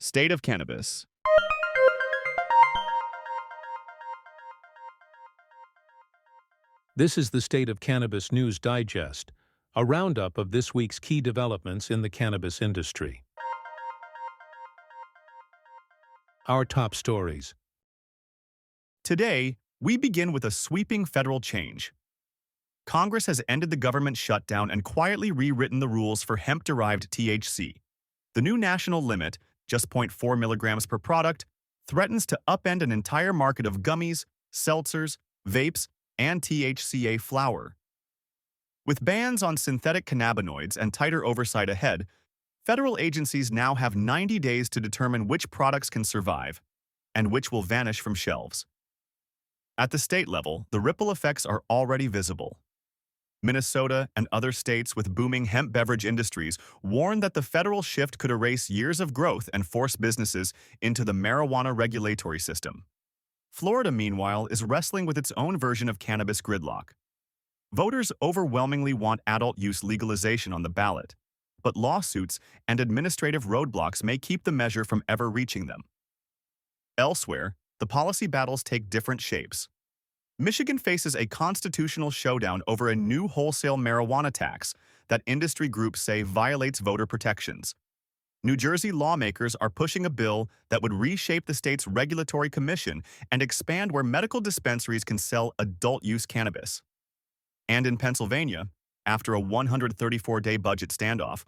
State of Cannabis. This is the State of Cannabis News Digest, a roundup of this week's key developments in the cannabis industry. Our top stories. Today, we begin with a sweeping federal change. Congress has ended the government shutdown and quietly rewritten the rules for hemp-derived THC. The new national limit, just 0.4 milligrams per product, threatens to upend an entire market of gummies, seltzers, vapes, and THCA flower. With bans on synthetic cannabinoids and tighter oversight ahead, federal agencies now have 90 days to determine which products can survive and which will vanish from shelves. At the state level, the ripple effects are already visible. Minnesota and other states with booming hemp beverage industries warn that the federal shift could erase years of growth and force businesses into the marijuana regulatory system. Florida, meanwhile, is wrestling with its own version of cannabis gridlock. Voters overwhelmingly want adult use legalization on the ballot, but lawsuits and administrative roadblocks may keep the measure from ever reaching them. Elsewhere, the policy battles take different shapes. Michigan faces a constitutional showdown over a new wholesale marijuana tax that industry groups say violates voter protections. New Jersey lawmakers are pushing a bill that would reshape the state's regulatory commission and expand where medical dispensaries can sell adult-use cannabis. And in Pennsylvania, after a 134-day budget standoff,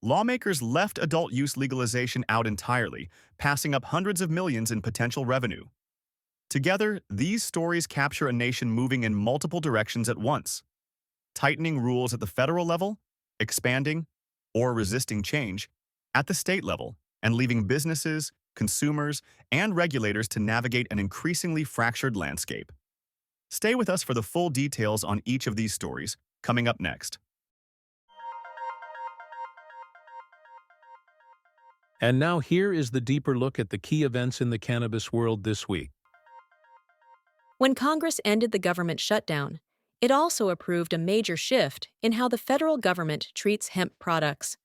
lawmakers left adult-use legalization out entirely, passing up hundreds of millions in potential revenue. Together, these stories capture a nation moving in multiple directions at once, tightening rules at the federal level, expanding, or resisting change at the state level, and leaving businesses, consumers, and regulators to navigate an increasingly fractured landscape. Stay with us for the full details on each of these stories, coming up next. And now here is the deeper look at the key events in the cannabis world this week. When Congress ended the government shutdown, it also approved a major shift in how the federal government treats hemp products.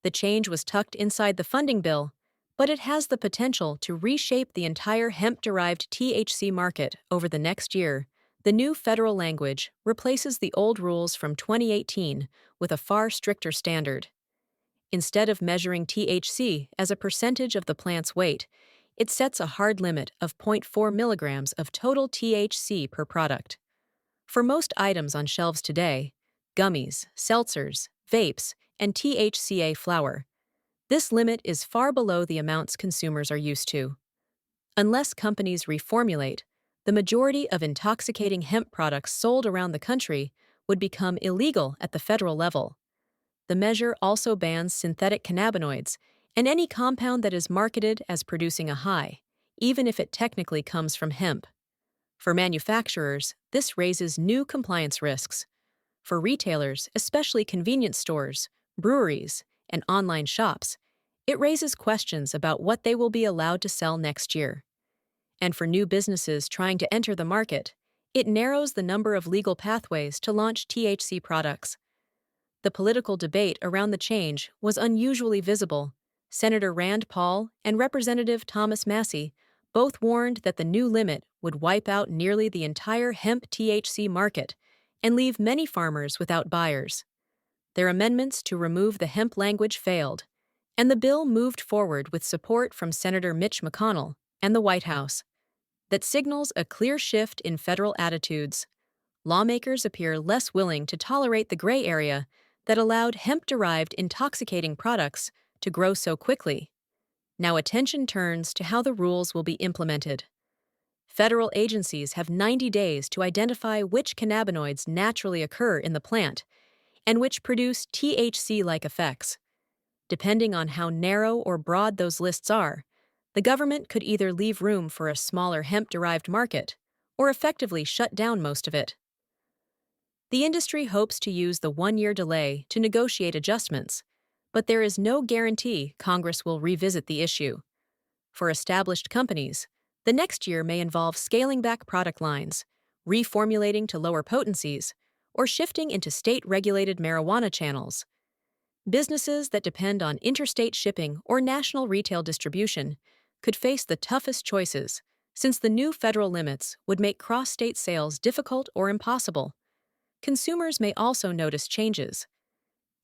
The change was tucked inside the funding bill, but it has the potential to reshape the entire hemp-derived THC market over the next year. The new federal language replaces the old rules from 2018 with a far stricter standard. Instead of measuring THC as a percentage of the plant's weight, it sets a hard limit of 0.4 milligrams of total THC per product. For most items on shelves today, gummies, seltzers, vapes, and THCA flower, this limit is far below the amounts consumers are used to. Unless companies reformulate, the majority of intoxicating hemp products sold around the country would become illegal at the federal level. The measure also bans synthetic cannabinoids and any compound that is marketed as producing a high, even if it technically comes from hemp. For manufacturers, this raises new compliance risks. For retailers, especially convenience stores, breweries, and online shops, it raises questions about what they will be allowed to sell next year. And for new businesses trying to enter the market, it narrows the number of legal pathways to launch THC products. The political debate around the change was unusually visible. Senator Rand Paul and Representative Thomas Massie both warned that the new limit would wipe out nearly the entire hemp THC market and leave many farmers without buyers. Their amendments to remove the hemp language failed, and the bill moved forward with support from Senator Mitch McConnell and the White House. That signals a clear shift in federal attitudes. Lawmakers appear less willing to tolerate the gray area that allowed hemp-derived intoxicating products to grow so quickly. Now attention turns to how the rules will be implemented. Federal agencies have 90 days to identify which cannabinoids naturally occur in the plant and which produce THC-like effects. Depending on how narrow or broad those lists are, the government could either leave room for a smaller hemp-derived market or effectively shut down most of it. The industry hopes to use the one-year delay to negotiate adjustments, but there is no guarantee Congress will revisit the issue. For established companies, the next year may involve scaling back product lines, reformulating to lower potencies, or shifting into state-regulated marijuana channels. Businesses that depend on interstate shipping or national retail distribution could face the toughest choices, since the new federal limits would make cross-state sales difficult or impossible. Consumers may also notice changes.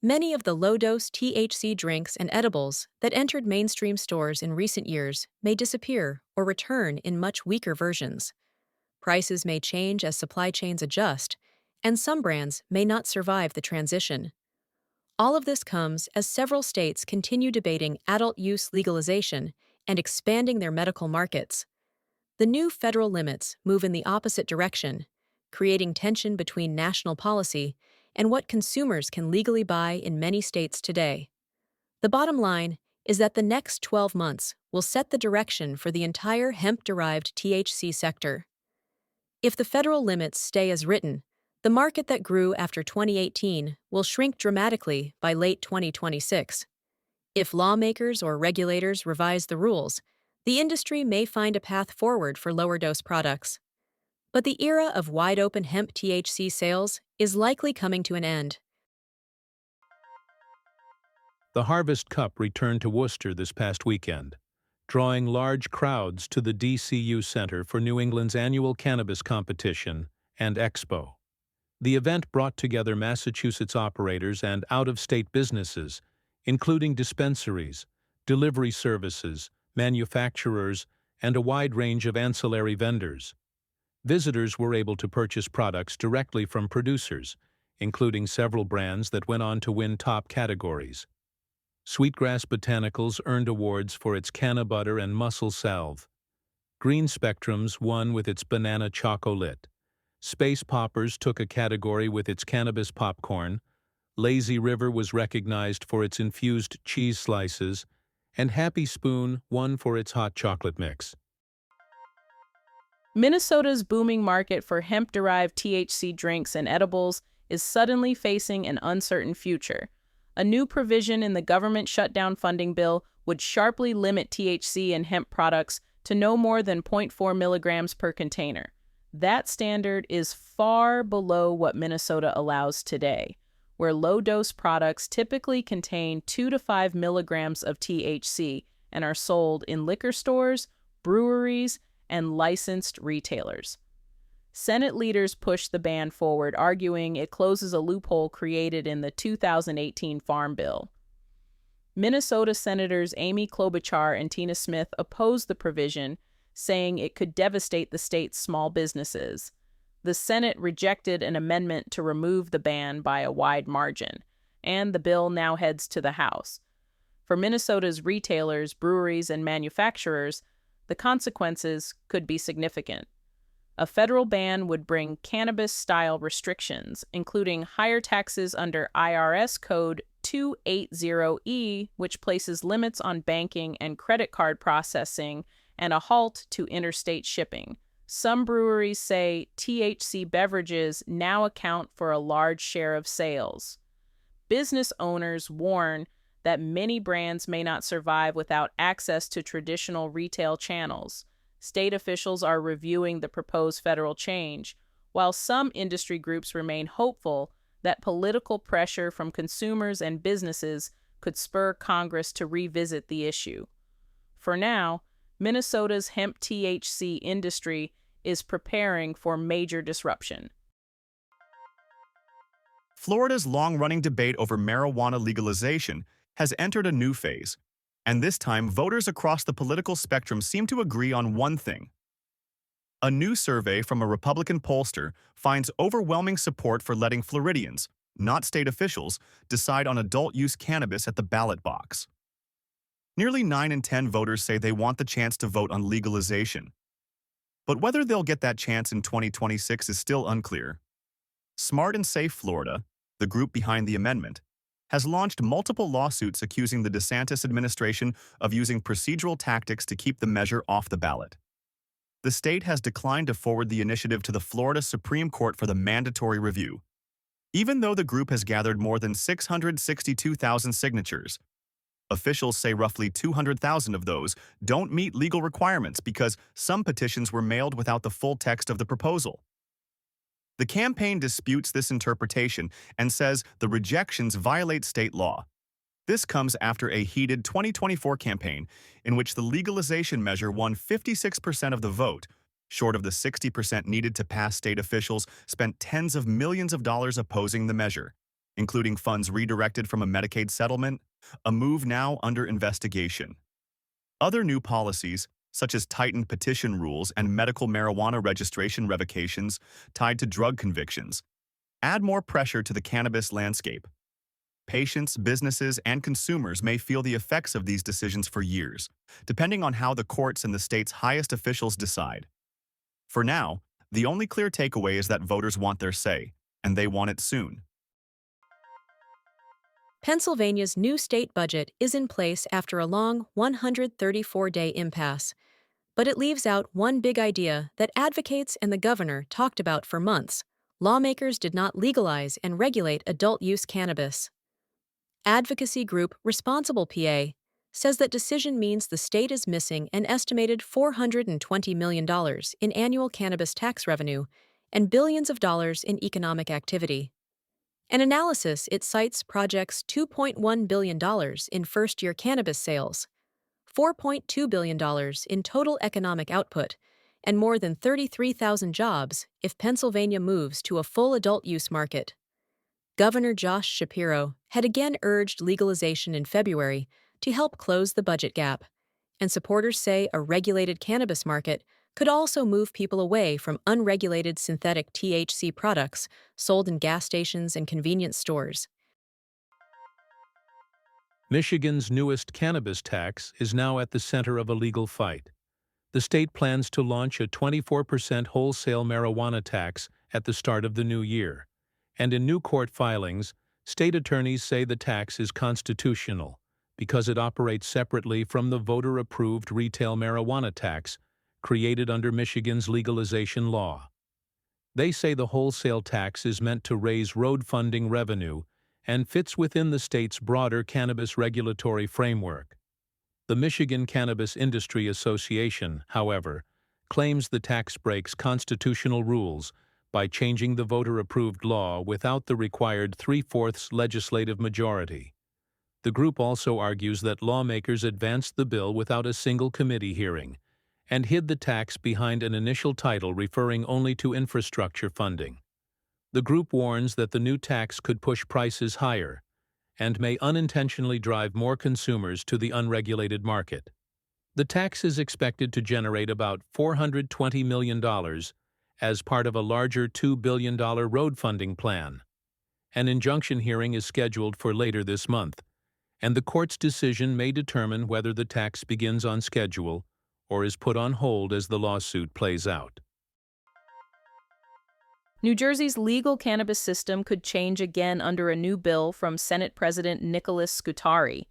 Many of the low-dose THC drinks and edibles that entered mainstream stores in recent years may disappear or return in much weaker versions. Prices may change as supply chains adjust, and some brands may not survive the transition. All of this comes as several states continue debating adult use legalization and expanding their medical markets. The new federal limits move in the opposite direction, creating tension between national policy and what consumers can legally buy in many states today. The bottom line is that the next 12 months will set the direction for the entire hemp-derived THC sector. If the federal limits stay as written, the market that grew after 2018 will shrink dramatically by late 2026. If lawmakers or regulators revise the rules, the industry may find a path forward for lower-dose products. But the era of wide-open hemp THC sales is likely coming to an end. The Harvest Cup returned to Worcester this past weekend, drawing large crowds to the DCU Center for New England's annual cannabis competition and expo. The event brought together Massachusetts operators and out-of-state businesses, including dispensaries, delivery services, manufacturers, and a wide range of ancillary vendors. Visitors were able to purchase products directly from producers, including several brands that went on to win top categories. Sweetgrass Botanicals earned awards for its canna butter and mussel salve. Green Spectrums won with its banana chocolate. Space Poppers took a category with its cannabis popcorn. Lazy River was recognized for its infused cheese slices, and Happy Spoon won for its hot chocolate mix. Minnesota's booming market for hemp-derived THC drinks and edibles is suddenly facing an uncertain future. A new provision in the government shutdown funding bill would sharply limit THC in hemp products to no more than 0.4 milligrams per container. That standard is far below what Minnesota allows today, where low-dose products typically contain 2 to 5 milligrams of THC and are sold in liquor stores, breweries, and licensed retailers. Senate leaders pushed the ban forward, arguing it closes a loophole created in the 2018 Farm Bill. Minnesota Senators Amy Klobuchar and Tina Smith opposed the provision, saying it could devastate the state's small businesses. The Senate rejected an amendment to remove the ban by a wide margin, and the bill now heads to the House. For Minnesota's retailers, breweries, and manufacturers, the consequences could be significant. A federal ban would bring cannabis-style restrictions, including higher taxes under IRS Code 280E, which places limits on banking and credit card processing, and a halt to interstate shipping. Some breweries say THC beverages now account for a large share of sales. Business owners warn that many brands may not survive without access to traditional retail channels. State officials are reviewing the proposed federal change, while some industry groups remain hopeful that political pressure from consumers and businesses could spur Congress to revisit the issue. For now, Minnesota's hemp THC industry is preparing for major disruption. Florida's long-running debate over marijuana legalization has entered a new phase, and this time voters across the political spectrum seem to agree on one thing. A new survey from a Republican pollster finds overwhelming support for letting Floridians, not state officials, decide on adult-use cannabis at the ballot box. Nearly 9 in 10 voters say they want the chance to vote on legalization. But whether they'll get that chance in 2026 is still unclear. Smart and Safe Florida, the group behind the amendment, has launched multiple lawsuits accusing the DeSantis administration of using procedural tactics to keep the measure off the ballot. The state has declined to forward the initiative to the Florida Supreme Court for the mandatory review, even though the group has gathered more than 662,000 signatures. Officials say roughly 200,000 of those don't meet legal requirements because some petitions were mailed without the full text of the proposal. The campaign disputes this interpretation and says the rejections violate state law, This comes after a heated 2024 campaign in which the legalization measure won 56% of the vote. Short of the 60% needed to pass, state officials spent tens of millions of dollars opposing the measure, including funds redirected from a Medicaid settlement, a move now under investigation. Other new policies, such as tightened petition rules and medical marijuana registration revocations tied to drug convictions, add more pressure to the cannabis landscape. Patients, businesses, and consumers may feel the effects of these decisions for years, depending on how the courts and the state's highest officials decide. For now, the only clear takeaway is that voters want their say, and they want it soon. Pennsylvania's new state budget is in place after a long 134-day impasse, but it leaves out one big idea that advocates and the governor talked about for months. Lawmakers did not legalize and regulate adult-use cannabis. Advocacy group Responsible PA says that decision means the state is missing an estimated $420 million in annual cannabis tax revenue and billions of dollars in economic activity. An analysis it cites projects $2.1 billion in first-year cannabis sales, $4.2 billion in total economic output, and more than 33,000 jobs if Pennsylvania moves to a full adult-use market. Governor Josh Shapiro had again urged legalization in February to help close the budget gap, and supporters say a regulated cannabis market could also move people away from unregulated synthetic THC products sold in gas stations and convenience stores. Michigan's newest cannabis tax is now at the center of a legal fight. The state plans to launch a 24% wholesale marijuana tax at the start of the new year, and in new court filings, state attorneys say the tax is constitutional because it operates separately from the voter-approved retail marijuana tax created under Michigan's legalization law. They say the wholesale tax is meant to raise road funding revenue and fits within the state's broader cannabis regulatory framework. The Michigan Cannabis Industry Association, however, claims the tax breaks constitutional rules by changing the voter-approved law without the required 3/4 legislative majority. The group also argues that lawmakers advanced the bill without a single committee hearing and hid the tax behind an initial title referring only to infrastructure funding. The group warns that the new tax could push prices higher and may unintentionally drive more consumers to the unregulated market. The tax is expected to generate about $420 million as part of a larger $2 billion road funding plan. An injunction hearing is scheduled for later this month, and the court's decision may determine whether the tax begins on schedule or is put on hold as the lawsuit plays out. New Jersey's legal cannabis system could change again under a new bill from Senate President Nicholas Scutari.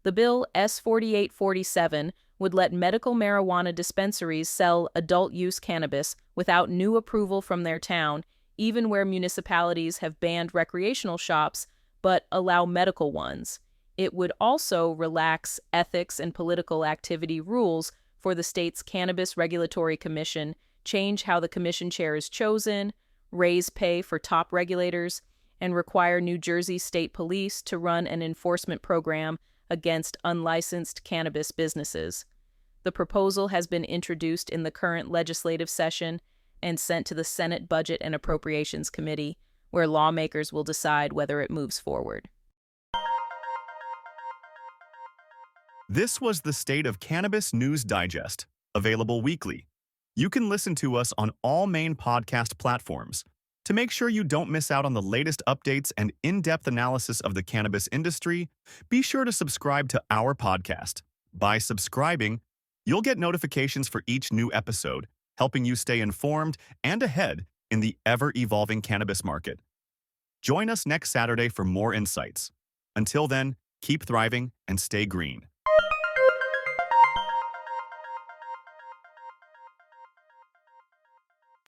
The bill, S. 4847, would let medical marijuana dispensaries sell adult-use cannabis without new approval from their town, even where municipalities have banned recreational shops but allow medical ones. It would also relax ethics and political activity rules for the state's Cannabis Regulatory Commission, change how the commission chair is chosen, raise pay for top regulators, and require New Jersey State Police to run an enforcement program against unlicensed cannabis businesses. The proposal has been introduced in the current legislative session and sent to the Senate Budget and Appropriations Committee, where lawmakers will decide whether it moves forward. This was the State of Cannabis News Digest, available weekly. You can listen to us on all main podcast platforms. To make sure you don't miss out on the latest updates and in-depth analysis of the cannabis industry, be sure to subscribe to our podcast. By subscribing, you'll get notifications for each new episode, helping you stay informed and ahead in the ever-evolving cannabis market. Join us next Saturday for more insights. Until then, keep thriving and stay green.